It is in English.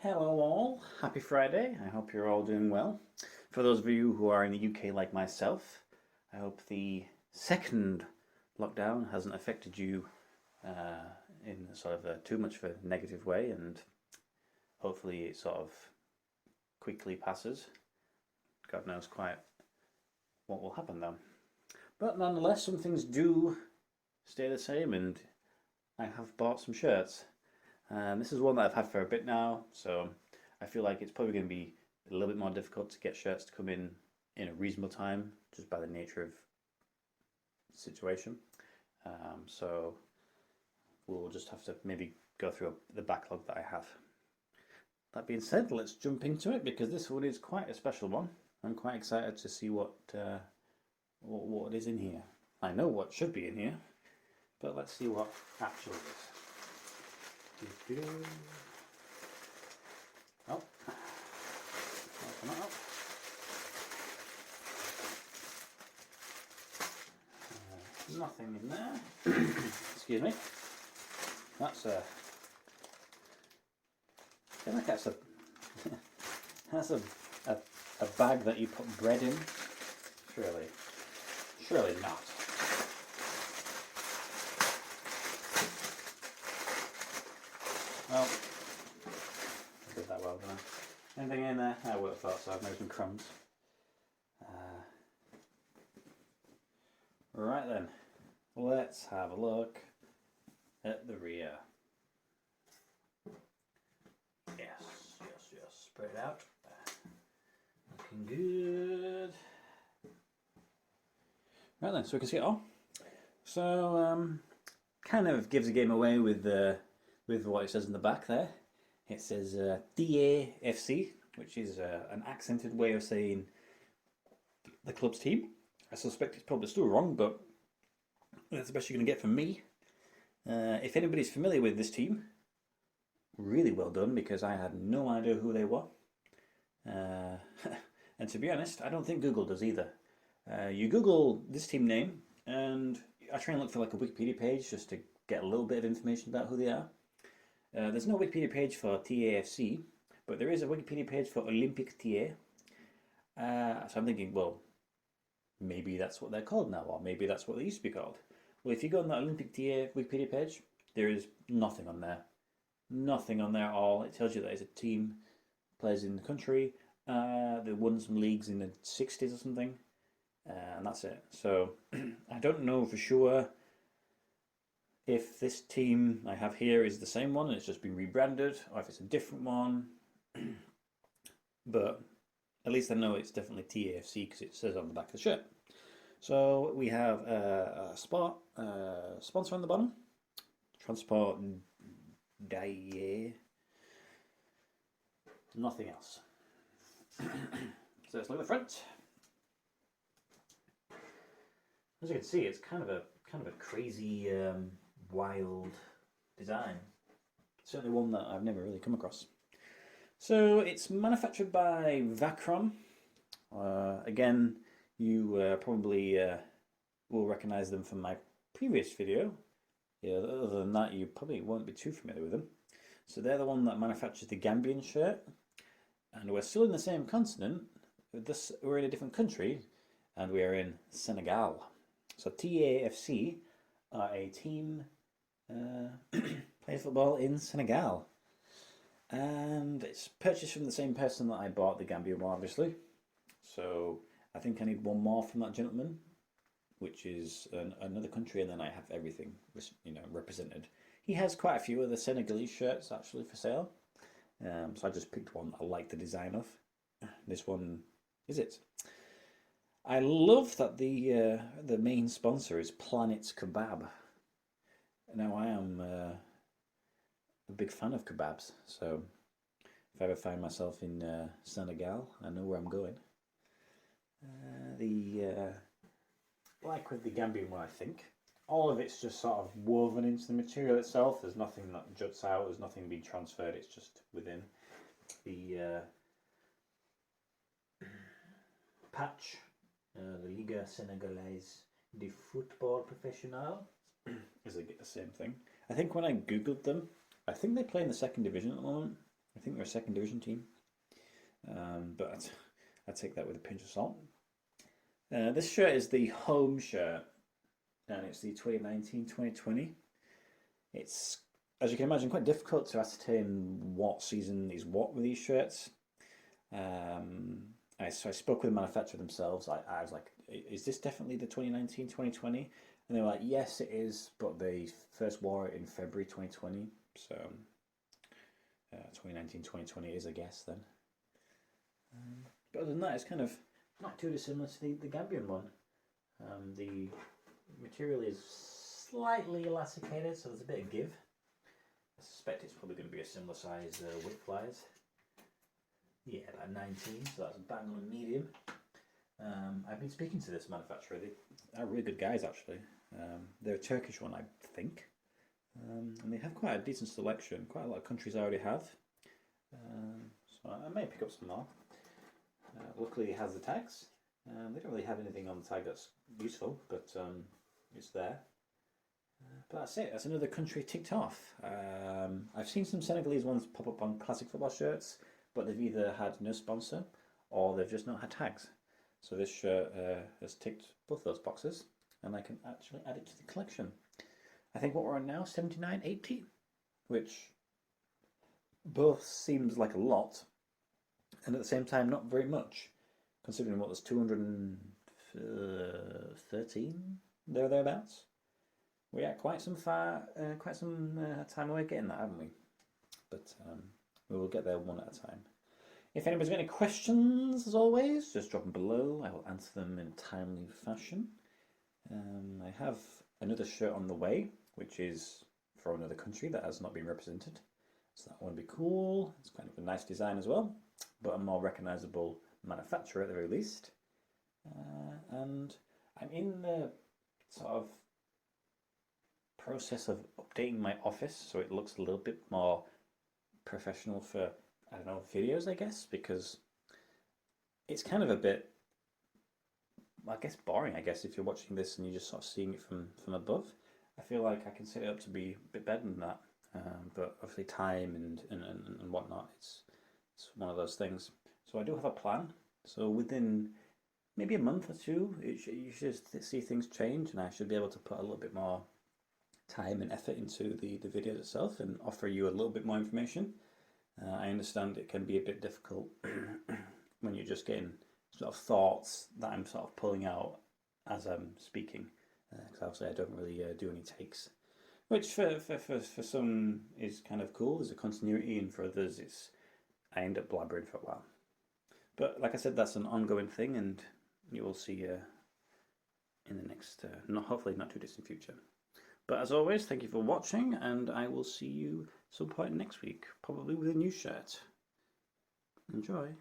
Hello all, happy Friday. I hope you're all doing well. For those of you who are in the UK like myself, I hope the second lockdown hasn't affected you in sort of too much of a negative way, and hopefully it sort of quickly passes. God knows quite what will happen though. But nonetheless, some things do stay the same, and I have bought some shirts. This is one that I've had for a bit now, so I feel like it's probably going to be a little bit more difficult to get shirts to come in a reasonable time, just by the nature of the situation. So we'll just have to maybe go through the backlog that I have. That being said, let's jump into it because this one is quite a special one. I'm quite excited to see what is in here. I know what should be in here, but let's see what actually is. Oh, open it up. Nothing in there. Excuse me. That's a. I feel like that's a. That's a bag that you put bread in. Surely not. Well, I did that well, didn't I? Anything in there? I would have thought so. I've made some crumbs. Right then, let's have a look at the rear. Yes. Spread it out. Looking good. Right then, so we can see it all. So, kind of gives the game away with what it says in the back there. It says DAFC, which is an accented way of saying the club's team. I suspect it's probably still wrong, but that's the best you're going to get from me. If anybody's familiar with this team, really well done, because I had no idea who they were. And to be honest, I don't think Google does either. You Google this team name, and I try and look for like a Wikipedia page just to get a little bit of information about who they are. There's no Wikipedia page for TAFC, but there is a Wikipedia page for Olympique TA. So I'm thinking, well, maybe that's what they're called now, or maybe that's what they used to be called. Well, if you go on that Olympique TA Wikipedia page, there is nothing on there. Nothing on there at all. It tells you that it's a team, plays in the country, they won some leagues in the 60s or something, and that's it. So I don't know for sure if this team I have here is the same one and it's just been rebranded, or if it's a different one. But at least I know it's definitely TAFC because it says on the back of the shirt. So we have a sponsor on the bottom, Transport Daye. Nothing else. So let's look at the front. As you can see, it's kind of a crazy, wild design. Certainly one that I've never really come across. So it's manufactured by Vacron. Again, you probably will recognize them from my previous video. Yeah, other than that, you probably won't be too familiar with them. So they're the one that manufactures the Gambian shirt. And we're still in the same continent. We're in a different country, and we are in Senegal. So TAFC are a team plays football in Senegal. And it's purchased from the same person that I bought the Gambian one, obviously. So I think I need one more from that gentleman, which is another country, and then I have everything, represented. He has quite a few of the Senegalese shirts actually for sale. So I just picked one I like the design of. This one is it. I love that the main sponsor is Planet's Kebab. Now I am a big fan of kebabs, so if I ever find myself in Senegal, I know where I'm going. Like with the Gambian one, I think all of it's just sort of woven into the material itself. There's nothing that juts out. There's nothing being transferred. It's just within the patch. The Liga Sénégalaise de Football Professionnel is the same thing. I think when I googled them, I think they play in the second division at the moment. I think they're a second division team, but I take that with a pinch of salt. This shirt is the home shirt, and it's the 2019-2020. It's, as you can imagine, quite difficult to ascertain what season is what with these shirts. So I spoke with the manufacturer themselves. I was like, is this definitely the 2019-2020? And they were like, yes, it is, but they first wore it in February 2020. So 2019-2020 is a guess then. But other than that, it's kind of not too dissimilar to the Gambian one. The material is slightly elasticated, so there's a bit of give. I suspect it's probably going to be a similar size width wise. Yeah, about 19, so that's bang on medium. I've been speaking to this manufacturer. They are really good guys, actually. They're a Turkish one, I think. And they have quite a decent selection. Quite a lot of countries I already have. So I may pick up some more. Luckily, it has the tags. They don't really have anything on the tag that's useful, but it's there. But that's it. That's another country ticked off. I've seen some Senegalese ones pop up on classic football shirts, but they've either had no sponsor or they've just not had tags. So this shirt has ticked both those boxes, and I can actually add it to the collection. I think what we're on now, 79.80, which both seems like a lot, and at the same time not very much, considering what was 213 thereabouts. We are quite some time away getting that, haven't we? But we will get there one at a time. If anybody's got any questions, as always, just drop them below. I will answer them in a timely fashion. I have another shirt on the way, which is for another country that has not been represented. So that one would be cool. It's kind of a nice design as well, but a more recognisable manufacturer at the very least. And I'm in the sort of process of updating my office so it looks a little bit more professional for, I don't know, videos, I guess, because it's kind of a bit, I guess, boring, I guess, if you're watching this and you're just sort of seeing it from above. I feel like I can set it up to be a bit better than that, but obviously time and whatnot, it's one of those things. So I do have a plan. So within maybe a month or two, you should see things change, and I should be able to put a little bit more time and effort into the video itself and offer you a little bit more information. I understand it can be a bit difficult when you're just getting sort of thoughts that I'm sort of pulling out as I'm speaking, because obviously I don't really do any takes, which for some is kind of cool. There's a continuity, and for others I end up blabbering for a while. But like I said, that's an ongoing thing, and you will see in the next, hopefully not too distant future. But as always, thank you for watching, and I will see you some point next week, probably with a new shirt. Enjoy.